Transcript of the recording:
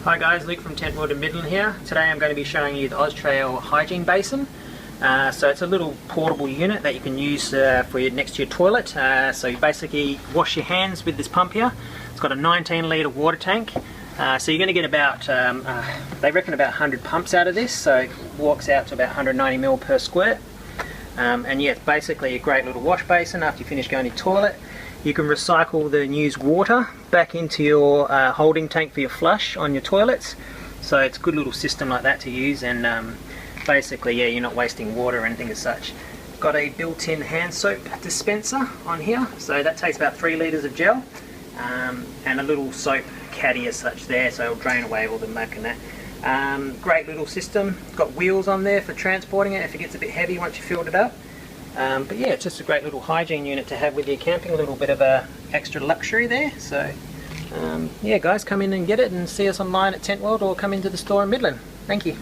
Hi guys, Luke from Tentworld Midland here. Today I'm going to be showing you the OZtrail Hygiene Basin. So it's a little portable unit that you can use for next to your toilet. So you basically wash your hands with this pump here. It's got a 19 litre water tank. So you're going to get about, they reckon about 100 pumps out of this, so it walks out to about 190 ml per squirt. And yeah, it's basically a great little wash basin after you finish going to your toilet. You can recycle the used water back into your holding tank for your flush on your toilets. So it's a good little system like that to use, and basically, yeah, you're not wasting water or anything as such. Got a built-in hand soap dispenser on here, so that takes about 3 litres of gel, and a little soap caddy as such there, so it'll drain away all the muck and that. Great little system. Got wheels on there for transporting it if it gets a bit heavy once you filled it up. But yeah, it's just a great little hygiene unit to have with your camping, a little bit of a extra luxury there. So yeah guys, come in and get it and see us online at Tentworld or come into the store in Midland. Thank you.